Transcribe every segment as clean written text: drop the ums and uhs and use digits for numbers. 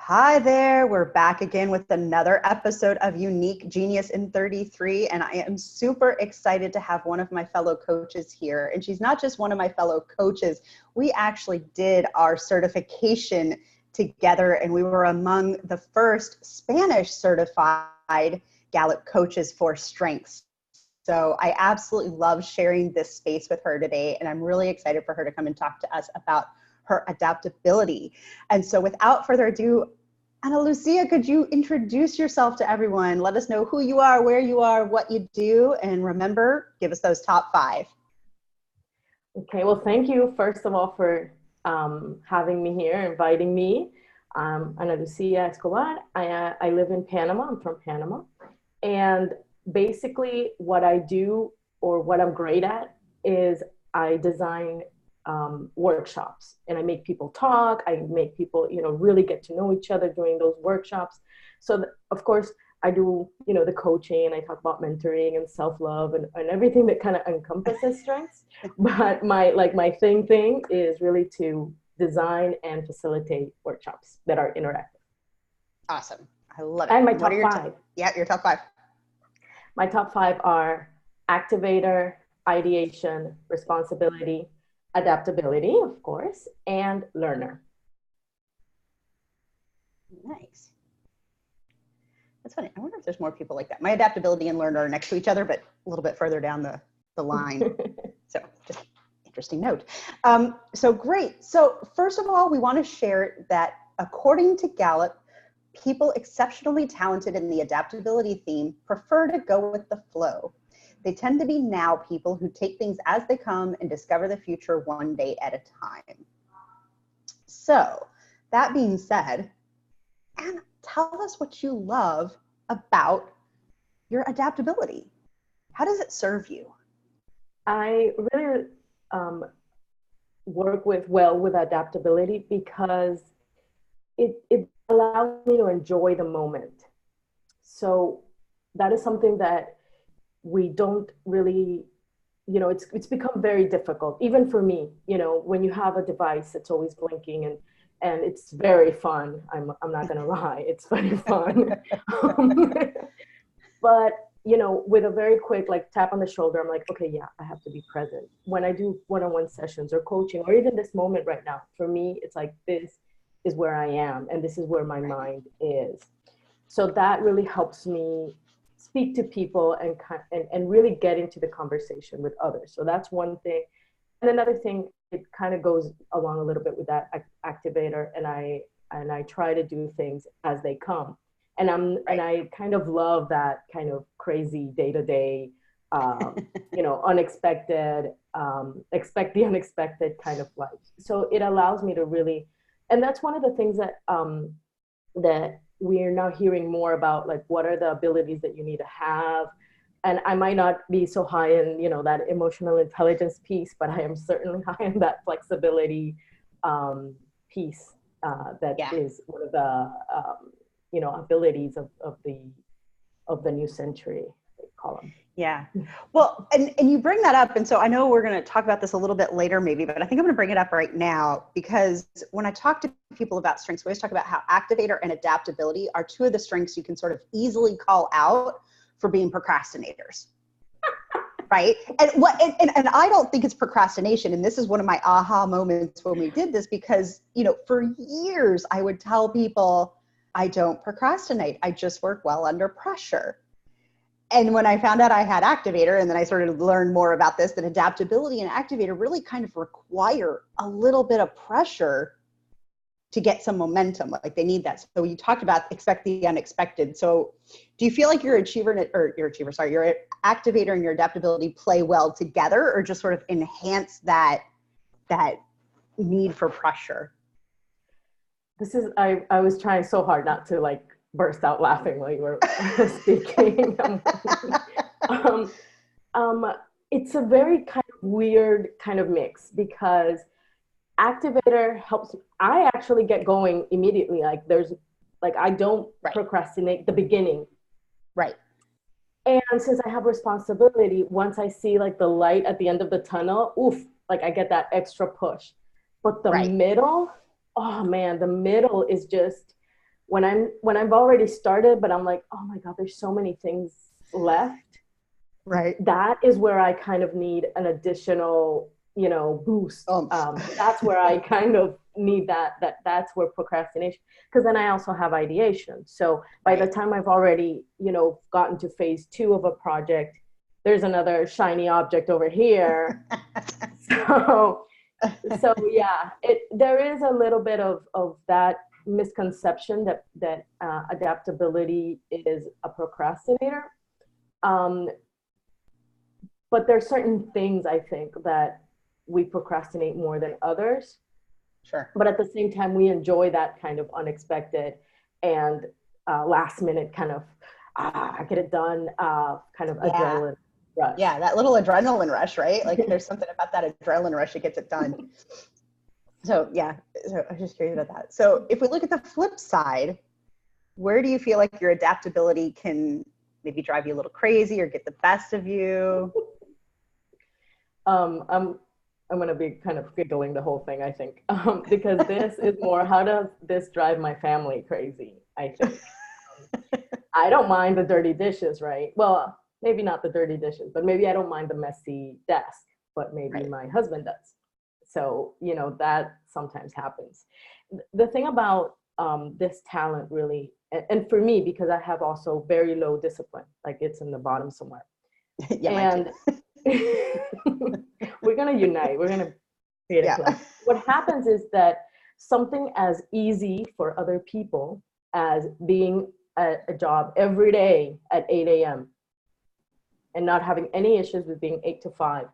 Hi there, we're back again with another episode of Unique Genius in 33, and I am super excited to have one of my fellow coaches here. And she's not just one of my fellow coaches, we actually did our certification together, and we were among the first Spanish certified Gallup coaches for strengths. So I absolutely love sharing this space with her today, and I'm really excited for her to come and talk to us about her adaptability. And so without further ado, Ana Lucia, could you introduce yourself to everyone? Let us know who you are, where you are, what you do, and remember, give us those top 5. Okay, well, thank you, first of all, for having me here, inviting me. I'm Ana Lucia Escobar. I live in Panama. I'm from Panama. And basically what I do, or what I'm great at, is I design workshops, and I make people talk. I make people, really get to know each other during those workshops. So of course I do, the coaching. I talk about mentoring and self-love and everything that kind of encompasses strengths. But my thing is really to design and facilitate workshops that are interactive. Awesome. I love it. And my top 5. Your top 5. My top 5 are activator, ideation, responsibility, adaptability, of course, and learner. Nice. That's funny. I wonder if there's more people like that. My adaptability and learner are next to each other, but a little bit further down the line. So just interesting note. So great. So first of all, we want to share that according to Gallup, people exceptionally talented in the adaptability theme prefer to go with the flow. They tend to be now people who take things as they come and discover the future one day at a time. So that being said, Anna, tell us what you love about your adaptability. How does it serve you? I really work with adaptability because it allows me to enjoy the moment. So that is something that we don't really, it's become very difficult, even for me. When you have a device that's always blinking and it's very fun. I'm not gonna lie, it's very fun. But with a very quick tap on the shoulder, I'm like, okay, yeah, I have to be present. When I do one-on-one sessions or coaching, or even this moment right now, for me, it's like, this is where I am, and this is where my mind is. So that really helps me speak to people and really get into the conversation with others. So that's one thing. And another thing, it kind of goes along a little bit with that activator, and I try to do things as they come. And I kind of love that kind of crazy day-to-day, unexpected, expect the unexpected kind of life. So it allows me to really, and that's one of the things that that we're now hearing more about, what are the abilities that you need to have. And I might not be so high in, that emotional intelligence piece, but I am certainly high in that flexibility piece that is one of the, abilities of the new century, they call them. Yeah. Well, and you bring that up. And so I know we're going to talk about this a little bit later maybe, but I think I'm going to bring it up right now, because when I talk to people about strengths, we always talk about how activator and adaptability are 2 of the strengths you can sort of easily call out for being procrastinators. Right. And I don't think it's procrastination. And this is one of my aha moments when we did this, because, for years I would tell people, I don't procrastinate. I just work well under pressure. And when I found out I had activator, and then I started to learn more about this, that adaptability and activator really kind of require a little bit of pressure to get some momentum. Like they need that. So you talked about expect the unexpected. So do you feel like your activator and your adaptability play well together, or just sort of enhance that need for pressure? I was trying so hard not to burst out laughing while you were speaking. It's a very kind of weird kind of mix, because activator helps. I actually get going immediately. I don't procrastinate the beginning. Right. And since I have responsibility, once I see the light at the end of the tunnel, I get that extra push. But the middle, oh man, the middle is just, when I've already started, but I'm like, oh my God, there's so many things left. Right. That is where I kind of need an additional, boost. That's where I kind of need that's where procrastination, because then I also have ideation. So by the time I've already, gotten to phase 2 of a project, there's another shiny object over here. so yeah, there is a little bit of that misconception that adaptability is a procrastinator. But there's certain things I think that we procrastinate more than others. Sure. But at the same time, we enjoy that kind of unexpected and last minute kind of get it done kind of adrenaline rush. Yeah, that little adrenaline rush, right? Like there's something about that adrenaline rush that gets it done. So yeah, so I was just curious about that. So if we look at the flip side, where do you feel like your adaptability can maybe drive you a little crazy or get the best of you? I'm going to be kind of giggling the whole thing, I think, because this is more, how does this drive my family crazy, I think. I don't mind the dirty dishes, right? Well, maybe not the dirty dishes, but maybe I don't mind the messy desk, but maybe my husband does. So, that sometimes happens. The thing about this talent really, and for me, because I have also very low discipline, like it's in the bottom somewhere. And we're going to unite. We're going to create a plan. What happens is that something as easy for other people as being at a job every day at 8 a.m. and not having any issues with being 8 to 5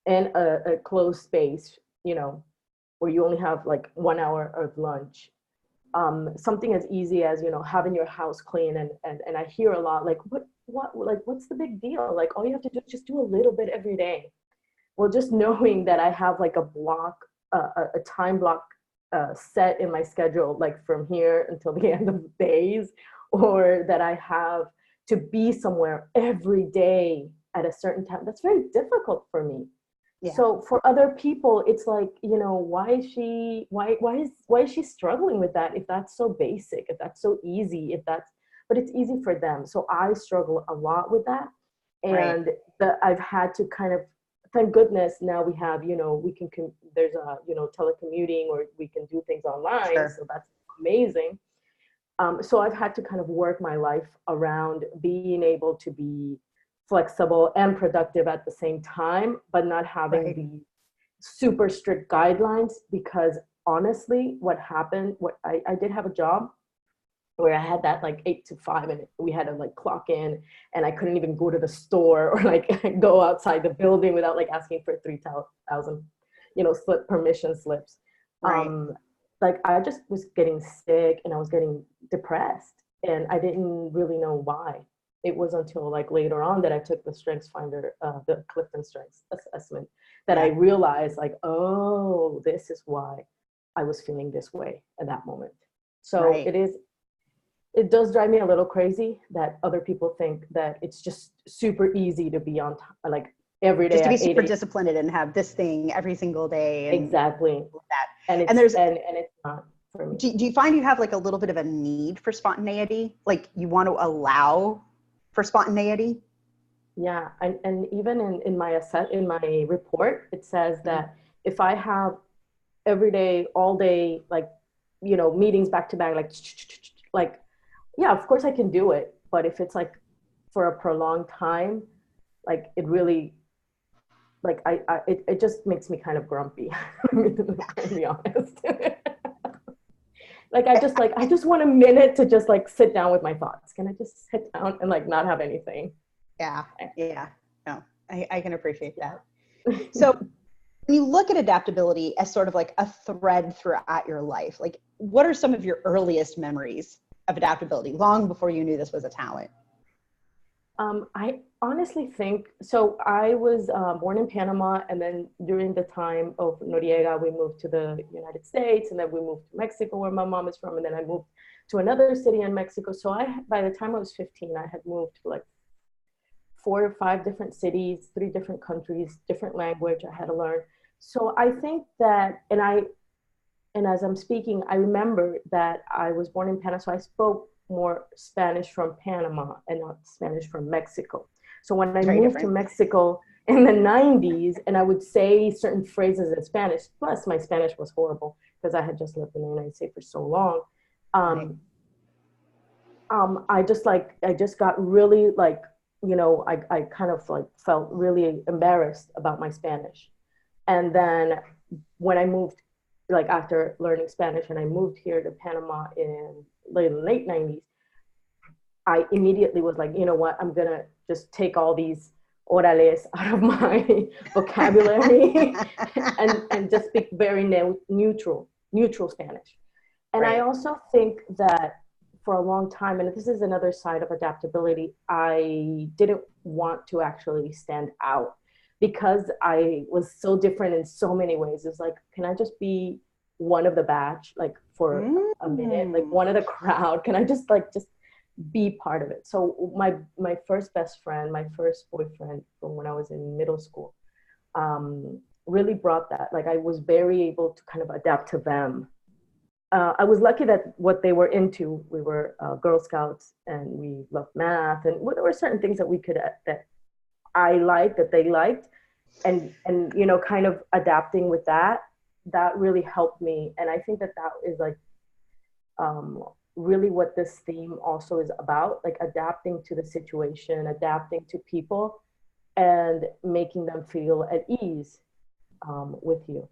in a closed space, where you only have like 1 hour of lunch. Something as easy as, having your house clean. And I hear a lot like, what's the big deal? Like, all you have to do is just do a little bit every day. Well, just knowing that I have like a block, a time block set in my schedule, like from here until the end of days, or that I have to be somewhere every day at a certain time, that's very difficult for me. Yeah. So for other people, it's like, why is she struggling with that? If that's so basic, if that's so easy, but it's easy for them. So I struggle a lot with that. And I've had to kind of, thank goodness now we have, there's a, telecommuting, or we can do things online. Sure. So that's amazing. So I've had to kind of work my life around being able to be flexible and productive at the same time, but not having the super strict guidelines, because honestly, what happened, I did have a job where I had that like 8 to 5, and we had to like clock in, and I couldn't even go to the store or like go outside the building without like asking for 3,000, permission slips. Like I just was getting sick and I was getting depressed, and I didn't really know why. It was until like later on that I took the Strengths Finder, the Clifton Strengths assessment, that I realized like, oh, this is why I was feeling this way at that moment. So it does drive me a little crazy that other people think that it's just super easy to be on time, like every day. Just to be super disciplined and have this thing every single day. And exactly. That. And it's not for me. Do you find you have like a little bit of a need for spontaneity? Like you want to allow for spontaneity? Yeah, and even in my report, it says that if I have every day, all day, like, meetings back to back, like, yeah, of course I can do it. But if it's like for a prolonged time, like it really, like it just makes me kind of grumpy, to be honest. Like I just want a minute to just like sit down with my thoughts. Can I just sit down and like not have anything? Yeah. No, I can appreciate that. So when you look at adaptability as sort of like a thread throughout your life, like what are some of your earliest memories of adaptability long before you knew this was a talent? I honestly think, so I was born in Panama, and then during the time of Noriega, we moved to the United States, and then we moved to Mexico, where my mom is from, and then I moved to another city in Mexico. So by the time I was 15, I had moved to like 4 or 5 different cities, 3 different countries, different language I had to learn. So I think that, and And as I'm speaking, I remember that I was born in Panama, so I spoke more Spanish from Panama and not Spanish from Mexico. So when I Very moved to different. Mexico in the 90s, and I would say certain phrases in Spanish, plus my Spanish was horrible because I had just lived in the United States for so long. Right. I just got really like, I kind of like felt really embarrassed about my Spanish. And then when I moved, like after learning Spanish and I moved here to Panama in late 90s, I immediately was like, you know what, I'm gonna just take all these orales out of my vocabulary and just speak very neutral Spanish. And I Right. also think that for a long time, and this is another side of adaptability, I didn't want to actually stand out because I was so different in so many ways. It's like, can I just be one of the batch, like for a minute, like Mm. one of the crowd? Can I just be part of it? So my first best friend, my first boyfriend from when I was in middle school, really brought that. Like I was very able to kind of adapt to them. I was lucky that what they were into, we were Girl Scouts and we loved math, and there were certain things that we could that I liked that they liked, and kind of adapting with that. That really helped me, and I think that that is like really what this theme also is about, like adapting to the situation, adapting to people, and making them feel at ease with you.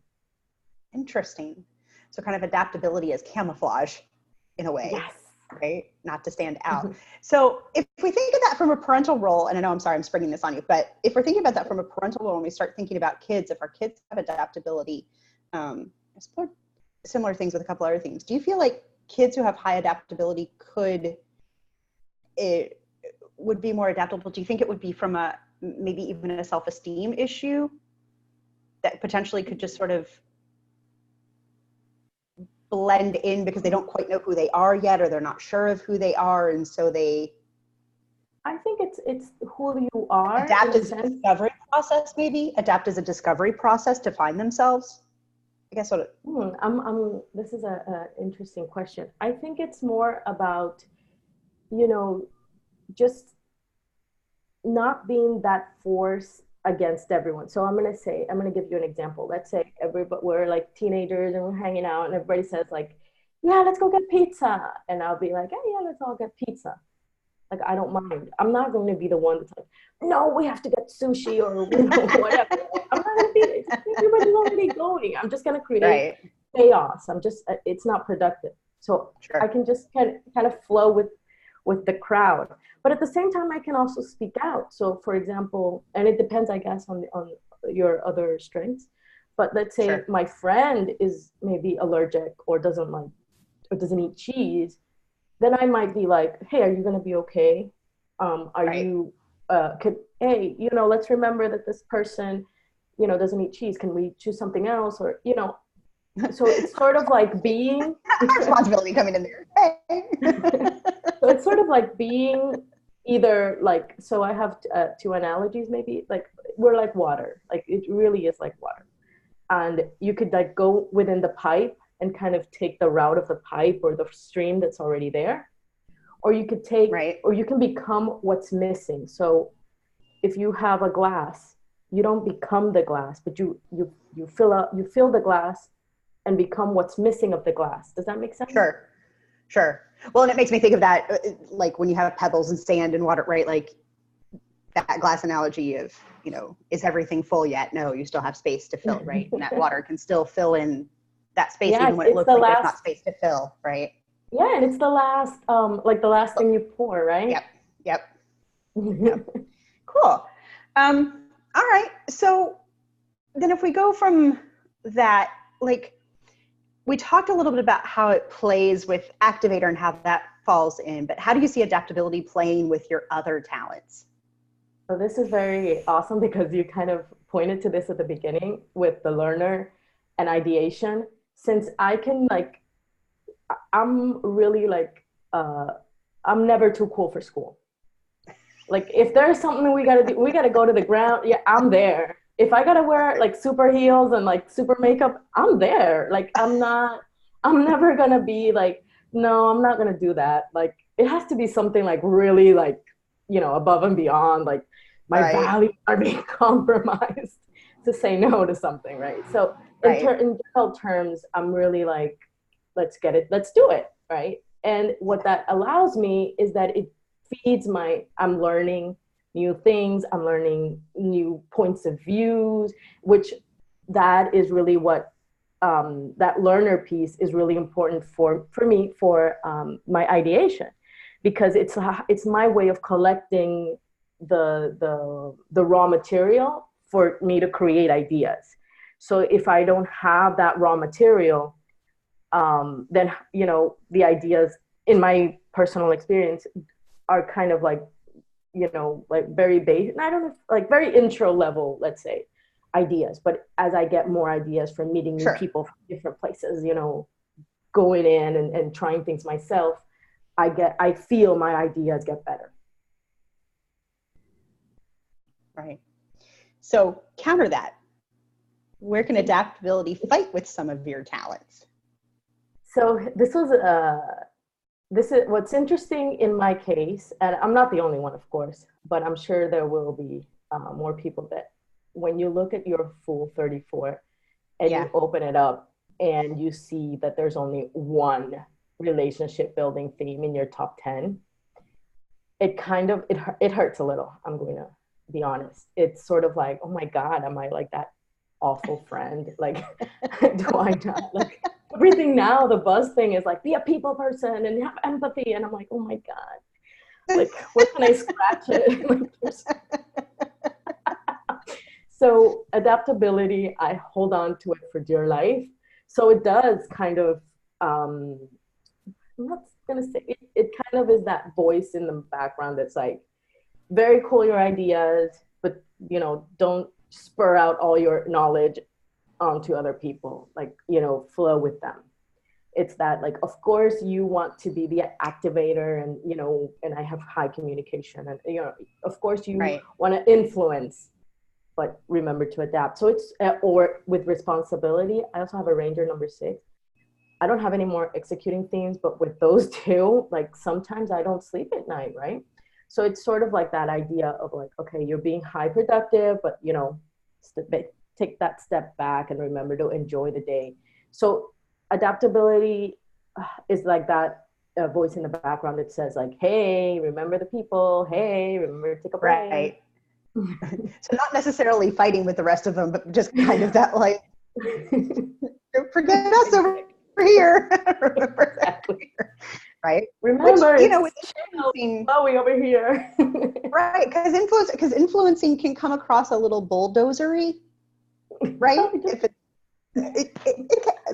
Interesting. So kind of adaptability as camouflage in a way, Yes. right? Not to stand out. So if we think of that from a parental role, and I know I'm sorry, I'm springing this on you, but if we're thinking about that from a parental role, and we start thinking about kids, if our kids have adaptability, similar things with a couple other things. Do you feel like kids who have high adaptability would be more adaptable? Do you think it would be from maybe even a self-esteem issue that potentially could just sort of blend in because they don't quite know who they are yet, or they're not sure of who they are, and so they I think it's who you are in adapt a as a sense. discovery process, maybe adapt as a discovery process to find themselves. I guess what This is a interesting question. I think it's more about, you know, just not being that force against everyone. So I'm gonna give you an example. Let's say we're like teenagers and we're hanging out and everybody says like, yeah, let's go get pizza. And I'll be like, hey, yeah, let's all get pizza. Like, I don't mind. I'm not going to be the one that's like, no, we have to get sushi or whatever. I'm not going to be, everybody's already going. I'm just going to create right. chaos. It's not productive. So Sure. I can just kind of flow with the crowd. But at the same time, I can also speak out. So for example, and it depends, I guess, on your other strengths. But let's say Sure. my friend is maybe allergic or doesn't eat cheese, then I might be like, hey, are you going to be okay? Are right. you, hey, let's remember that this person, doesn't eat cheese. Can we choose something else? Or, so it's sort of like being. Responsibility coming in there. Hey. So it's sort of like being either like, so I have two analogies maybe, like we're like water. Like it really is like water. And you could like go within the pipe and kind of take the route of the pipe or the stream that's already there, or you could right. or you can become what's missing. So if you have a glass, you don't become the glass, but you fill the glass and become what's missing of the glass. Does that make sense? Sure. Well, and it makes me think of that, like when you have pebbles and sand and water, right? Like that glass analogy of, is everything full yet? No, you still have space to fill, right? And that water can still fill in that space, Yeah, even when it looks like there's not space to fill, right? Yeah, and it's the last, like the last thing you pour, right? Yep. Cool. All right. So then if we go from that, like we talked a little bit about how it plays with activator and how that falls in, but how do you see adaptability playing with your other talents? So this is very awesome because you kind of pointed to this at the beginning with the learner and ideation. Since I can like, I'm really like, I'm never too cool for school. Like if there's something we gotta do, we gotta go to the ground. Yeah, I'm there. If I gotta wear like super heels and like super makeup, I'm there. Like I'm not, I'm never going to be like, no, I'm not going to do that. Like, it has to be something like really like, above and beyond, like my Right. values are being compromised to say no to something, right? So Right. in general terms, I'm really like, let's do it, right? And what that allows me is that it feeds I'm learning new things, I'm learning new points of views, which that is really what that learner piece is really important for me for my ideation, because it's my way of collecting the raw material for me to create ideas. So if I don't have that raw material, then the ideas in my personal experience are kind of like like very basic. I don't know, like very intro level, let's say, ideas. But as I get more ideas from meeting new Sure. people from different places, going in and trying things myself, I feel my ideas get better. Right. So counter that. Where can adaptability fight with some of your talents? So this is what's interesting in my case, and I'm not the only one, of course, but I'm sure there will be more people that when you look at your full 34 and Yeah. you open it up and you see that there's only one relationship building theme in your top 10, it hurts a little. I'm going to be honest. It's sort of like, oh my God, am I like that awful friend? Like, do I not like everything now? The buzz thing is like, be a people person and have empathy. And I'm like, oh my God, like, where can I scratch it? So adaptability, I hold on to it for dear life. So it does kind of, I'm not gonna say it kind of is that voice in the background that's like, very cool your ideas, but don't spur out all your knowledge onto other people. Like, flow with them. It's that, like, of course you want to be the activator, and I have high communication, and of course you Right. want to influence, but remember to adapt. So it's or with responsibility. I also have a ranger number 6. I don't have any more executing themes, but with those two, like, sometimes I don't sleep at night, right? So it's sort of like that idea of like, okay, you're being high productive, but take that step back and remember to enjoy the day. So adaptability is like that voice in the background that says like, hey, remember the people. Hey, remember to take a break. Right. So not necessarily fighting with the rest of them, but just kind of that like, forget us over here. Remember Exactly. Right. Remember, which, it's with influencing, Chloe over here. right? Because influencing can come across a little bulldozery, right? If hey,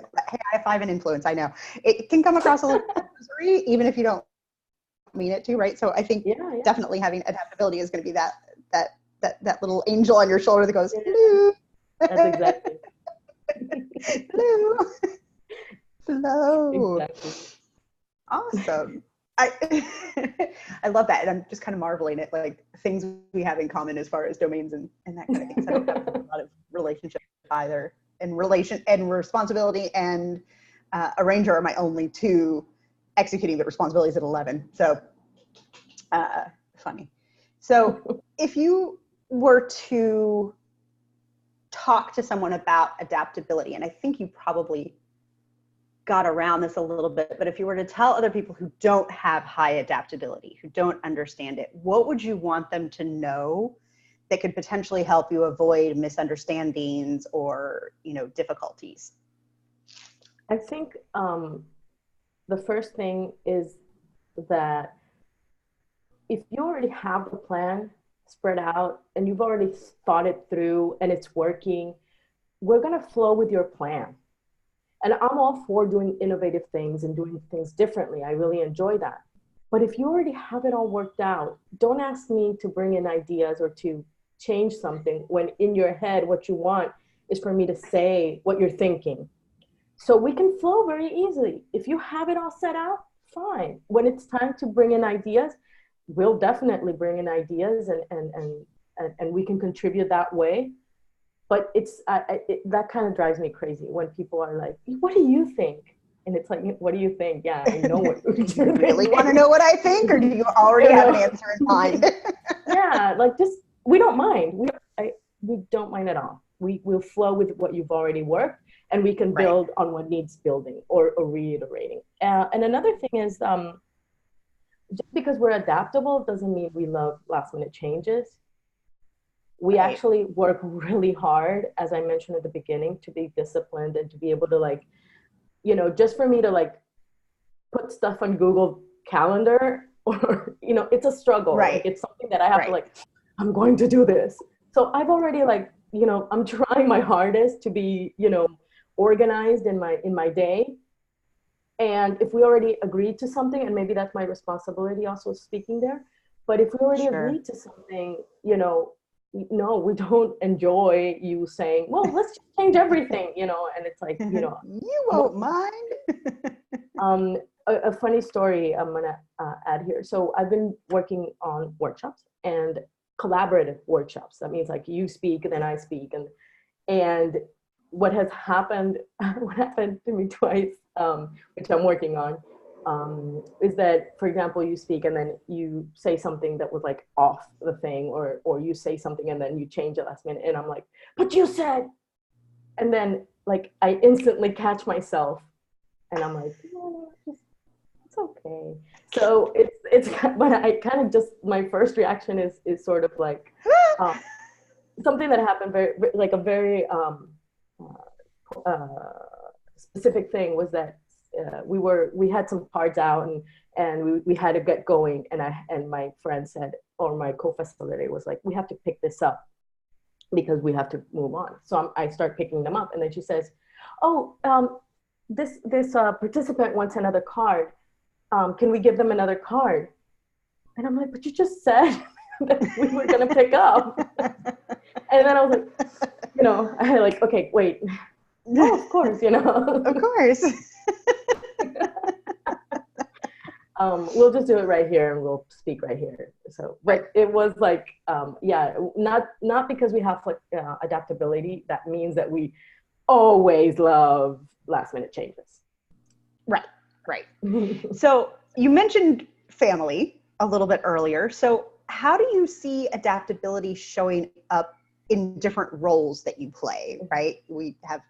I have 5 in influence. I know it can come across a little bulldozery, even if you don't mean it to, right? So I think definitely having adaptability is going to be that little angel on your shoulder that goes, hello. That's exactly. Hello. Hello. Exactly. Awesome. I I love that. And I'm just kind of marveling at like things we have in common as far as domains and that kind of thing. So I don't have a lot of relationship either. And relation and responsibility and arranger are my only 2 executing the responsibilities at 11. So funny. So if you were to talk to someone about adaptability, and I think you probably got around this a little bit, but if you were to tell other people who don't have high adaptability, who don't understand it, what would you want them to know that could potentially help you avoid misunderstandings or, difficulties? I think the first thing is that if you already have the plan spread out and you've already thought it through and it's working, we're going to flow with your plan. And I'm all for doing innovative things and doing things differently. I really enjoy that. But if you already have it all worked out, don't ask me to bring in ideas or to change something when in your head what you want is for me to say what you're thinking. So we can flow very easily. If you have it all set out, fine. When it's time to bring in ideas, we'll definitely bring in ideas and we can contribute that way. But that kind of drives me crazy when people are like, what do you think? And it's like, what do you think? Yeah, I know what you're Do you really want to know what I think, or do you already have an answer in mind? Yeah, like just, we don't mind. We don't mind at all. We'll flow with what you've already worked, and we can build on what needs building or reiterating. And another thing is, just because we're adaptable doesn't mean we love last minute changes. We actually work really hard, as I mentioned at the beginning, to be disciplined and to be able to, like, you know, just for me to like put stuff on Google Calendar, or, you know, it's a struggle. Like, it's something that I have to like, I'm going to do this. So I've already, like, you know, I'm trying my hardest to be, you know, organized in my day. And if we already agreed to something, and maybe that's my responsibility also speaking there, but if we already agreed to something, you know, no, we don't enjoy you saying, well, let's just change everything, you know. And it's like, you know, you won't mind. A funny story I'm gonna add here. So I've been working on workshops, and collaborative workshops. That means like you speak and then I speak, and what has happened, what happened to me twice, which I'm working on, is that, for example, you speak and then you say something that was like off the thing, or you say something and then you change it last minute, and I'm like, but you said, and then like I instantly catch myself, and I'm like, no, it's okay. So it's but I kind of just, my first reaction is sort of like something that happened like a very specific thing was that we had some cards out, and we had to get going, and my friend said, or my co-facilitator was like, we have to pick this up because we have to move on. So I start picking them up, and then she says, oh, this participant wants another card. Can we give them another card? And I'm like, but you just said that we were gonna pick up. And then I was like, you know, I like, okay, wait. Oh, of course, you know. Of course. We'll just do it right here, and we'll speak right here. So, but it was like, yeah, not because we have like adaptability, that means that we always love last minute changes. Right. So you mentioned family a little bit earlier. So how do you see adaptability showing up in different roles that you play, right? We have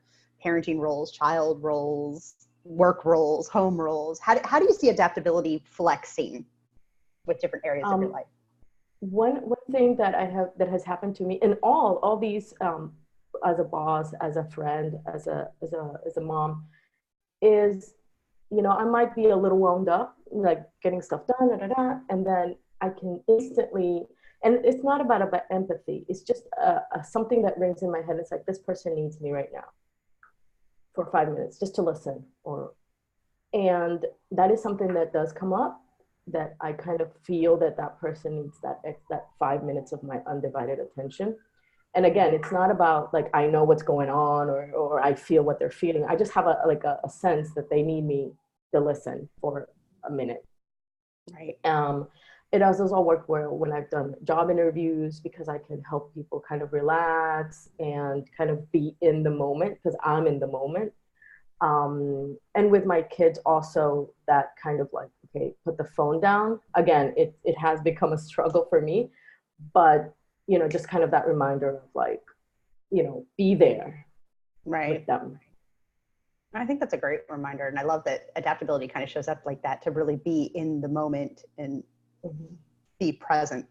parenting roles, child roles, work roles, home roles. How do you see adaptability flexing with different areas of your life? One thing that has happened to me in all these, as a boss, as a friend, as a mom, is, you know, I might be a little wound up, like getting stuff done, and then I can instantly, and it's not about empathy. It's just something that rings in my head. It's like, this person needs me right now for 5 minutes just to listen, and that is something that does come up, that I kind of feel that person needs that 5 minutes of my undivided attention. And again, it's not about like, I know what's going on, or I feel what they're feeling. I just have a sense that they need me to listen for a minute. Right. It has also worked well when I've done job interviews, because I can help people kind of relax and kind of be in the moment, because I'm in the moment. And with my kids also, that kind of like, okay, put the phone down. Again, it has become a struggle for me, but, you know, just kind of that reminder of like, you know, be there with them. I think that's a great reminder. And I love that adaptability kind of shows up like that, to really be in the moment and be present.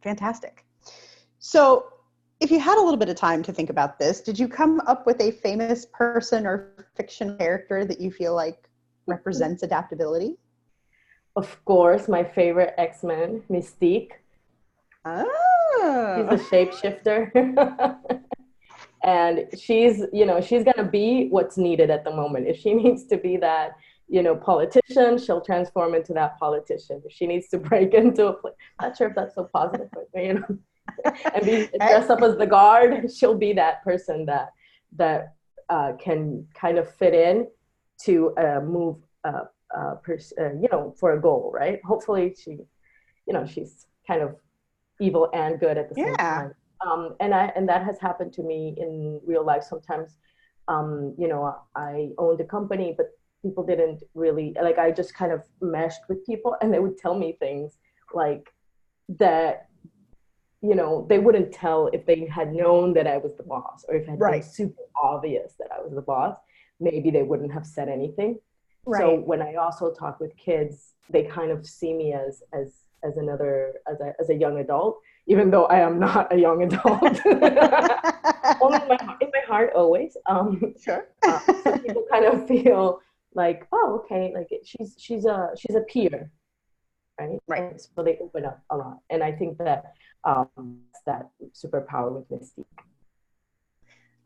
Fantastic. So if you had a little bit of time to think about this, did you come up with a famous person or fiction character that you feel like represents adaptability? Of course, my favorite X-Men, Mystique. Oh. She's a shapeshifter. And she's gonna be what's needed at the moment. If she needs to be that, you know, politician, she'll transform into that politician. If she needs to break into a place, not sure if that's so positive, but, you know, and be dressed up as the guard, she'll be that person that can kind of fit in to move, you know, for a goal, right? Hopefully she's kind of evil and good at the same time. And that has happened to me in real life sometimes. You know, I owned a company, but people didn't really, like, I just kind of meshed with people, and they would tell me things like that, you know, they wouldn't tell if they had known that I was the boss, or if it had been super obvious that I was the boss, maybe they wouldn't have said anything. Right. So when I also talk with kids, they kind of see me as a young adult, even though I am not a young adult. Only in my heart, always. Sure. So people kind of feel like, oh, okay, like she's a peer, right? Right. And so they open up a lot, and I think that that superpower with Mystique.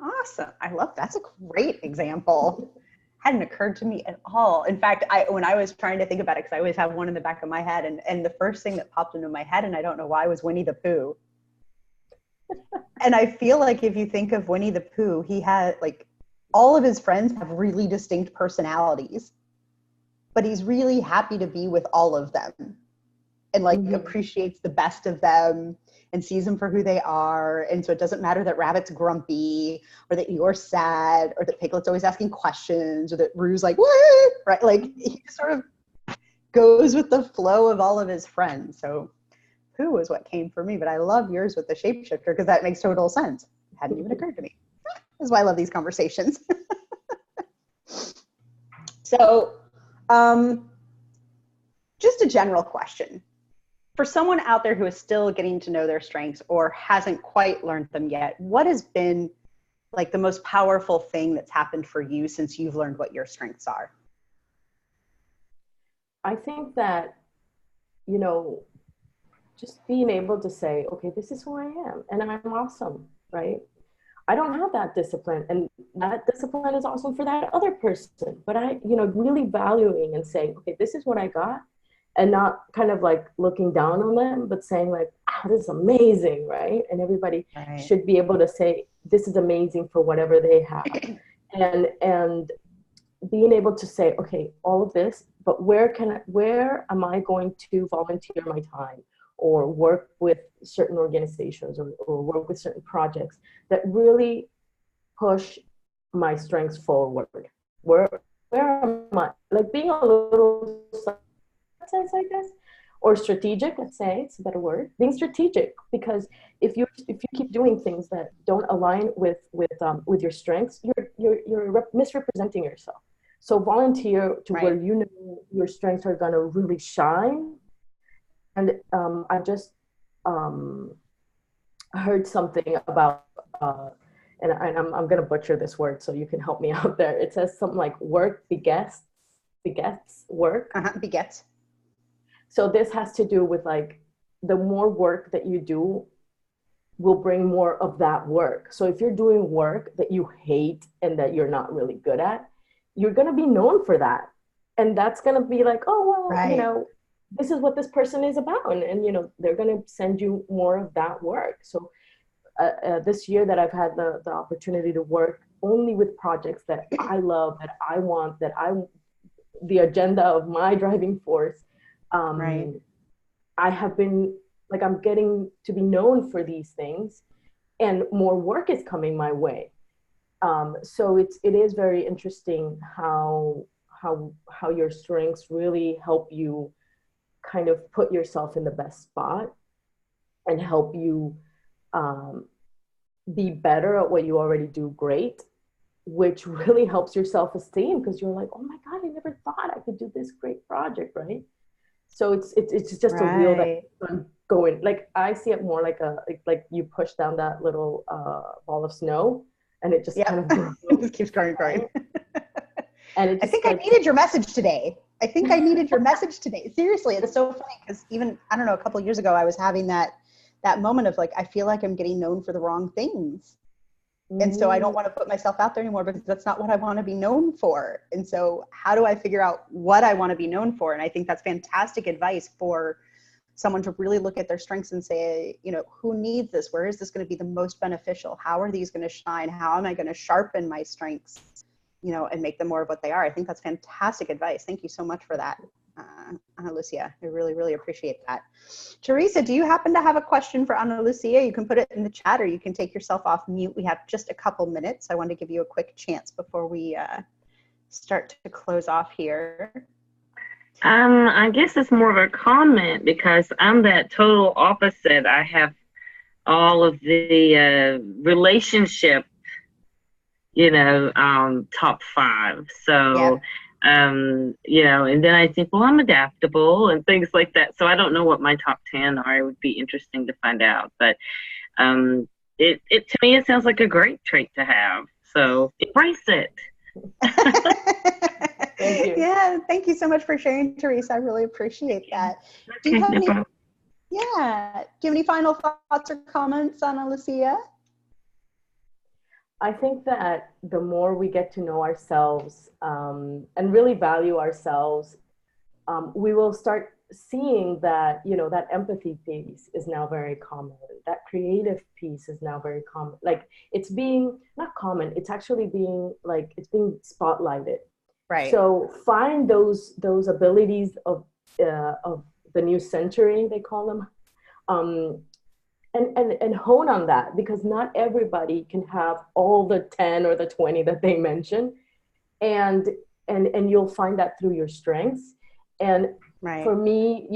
Awesome. I love that's a great example. Hadn't occurred to me at all. In fact, when I was trying to think about it, because I always have one in the back of my head, and the first thing that popped into my head, and I don't know why, was Winnie the Pooh. And I feel like if you think of Winnie the Pooh, he had, like, all of his friends have really distinct personalities, but he's really happy to be with all of them, and like appreciates the best of them and sees them for who they are. And so it doesn't matter that Rabbit's grumpy, or that you're sad, or that Piglet's always asking questions, or that Rue's like, what? Right? Like, he just sort of goes with the flow of all of his friends. So Pooh is what came for me, but I love yours with the shapeshifter, because that makes total sense. It hadn't even occurred to me. That's why I love these conversations. So, just a general question. For someone out there who is still getting to know their strengths or hasn't quite learned them yet, what has been like the most powerful thing that's happened for you since you've learned what your strengths are? I think that, you know, just being able to say, okay, this is who I am, and I'm awesome, right? I don't have that discipline, and that discipline is awesome for that other person. But I, you know, really valuing and saying, okay, this is what I got, and not kind of like looking down on them, but saying like, oh, this is amazing, right? And everybody should be able to say, this is amazing for whatever they have. And being able to say, okay, all of this, but where am I going to volunteer my time, or work with certain organizations, or work with certain projects that really push my strengths forward? Where am I? Like, being a little, I guess, or strategic, let's say, it's a better word, being strategic, because if you keep doing things that don't align with your strengths, you're misrepresenting yourself. So volunteer to where you know your strengths are going to really shine. And I just heard something about, and I'm going to butcher this word, so you can help me out there. It says something like work begets work. Begets. So this has to do with, like, the more work that you do will bring more of that work. So if you're doing work that you hate and that you're not really good at, you're going to be known for that. And that's going to be like, oh, well, you know, this is what this person is about. And you know, they're going to send you more of that work. So this year that I've had the opportunity to work only with projects that I love, that I want, the agenda of my driving force, I have been, like, I'm getting to be known for these things, and more work is coming my way. So it is very interesting how your strengths really help you kind of put yourself in the best spot, and help you be better at what you already do great, which really helps your self-esteem, because you're like, oh my God, I never thought I could do this great project, right? So it's just a wheel that I'm going. Like, I see it more like like you push down that little ball of snow, and it just kind of it just keeps going. And it just, I think, like, I needed your message today. Seriously, it's so funny, because even, I don't know, a couple of years ago, I was having that moment of, like, I feel like I'm getting known for the wrong things. And so I don't want to put myself out there anymore, because that's not what I want to be known for. And so how do I figure out what I want to be known for? And I think that's fantastic advice for someone to really look at their strengths and say, you know, who needs this? Where is this going to be the most beneficial? How are these going to shine? How am I going to sharpen my strengths, you know, and make them more of what they are? I think that's fantastic advice. Thank you so much for that, Ana Lucia. I really, really appreciate that. Teresa, do you happen to have a question for Ana Lucia? You can put it in the chat, or you can take yourself off mute. We have just a couple minutes. I want to give you a quick chance before we start to close off here. I guess it's more of a comment because I'm that total opposite. I have all of the relationship, top 5. So, and then I think, well, I'm adaptable and things like that. So I don't know what my top 10 are. It would be interesting to find out. But it to me, it sounds like a great trait to have. So embrace it. Thank you. Yeah, thank you so much for sharing, Teresa. I really appreciate that. Do you have any? Yeah. Do you have any final thoughts or comments, Ana Lucia? I think that the more we get to know ourselves and really value ourselves, we will start seeing that, that empathy piece is now very common. That creative piece is now very common. Like it's being not common, it's actually being like, it's being spotlighted. Right. So find those abilities of the new century, they call them, and hone on that, because not everybody can have all the 10 or the 20 that they mention, and you'll find that through your strengths. And for me,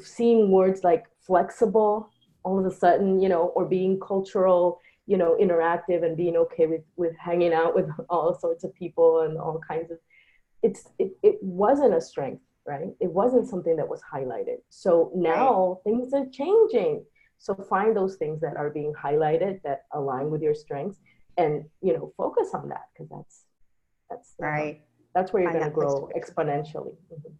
seeing words like flexible all of a sudden, or being cultural, interactive, and being okay with hanging out with all sorts of people and all kinds of, it wasn't a strength, right? It wasn't something that was highlighted. So now things are changing. So find those things that are being highlighted that align with your strengths, and focus on that, because that's where you're going to grow exponentially. Mm-hmm.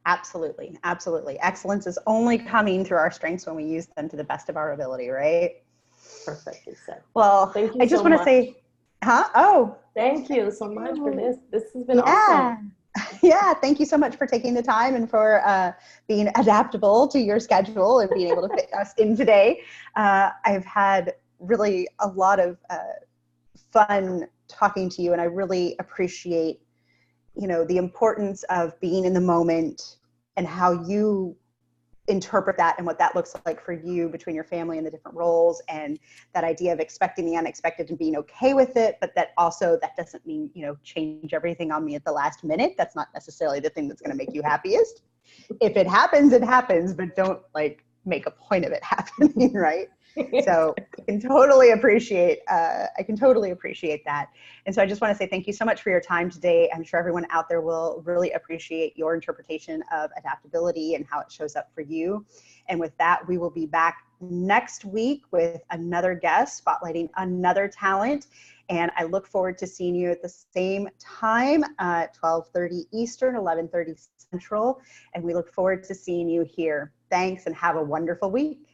Absolutely, absolutely. Excellence is only coming through our strengths when we use them to the best of our ability, right? Perfectly said. Well, thank you. I just want to say, thank you so much for this. This has been awesome. Yeah, thank you so much for taking the time and for being adaptable to your schedule and being able to fit us in today. I've had really a lot of fun talking to you, and I really appreciate, the importance of being in the moment and how you interpret that and what that looks like for you between your family and the different roles, and that idea of expecting the unexpected and being okay with it, but that doesn't mean, change everything on me at the last minute. That's not necessarily the thing that's going to make you happiest. If it happens, it happens, but don't make a point of it happening, right? So I can totally appreciate that. And so I just want to say thank you so much for your time today. I'm sure everyone out there will really appreciate your interpretation of adaptability and how it shows up for you. And with that, we will be back next week with another guest spotlighting another talent. And I look forward to seeing you at the same time, 12:30 Eastern, 11:30 Central. And we look forward to seeing you here. Thanks, and have a wonderful week.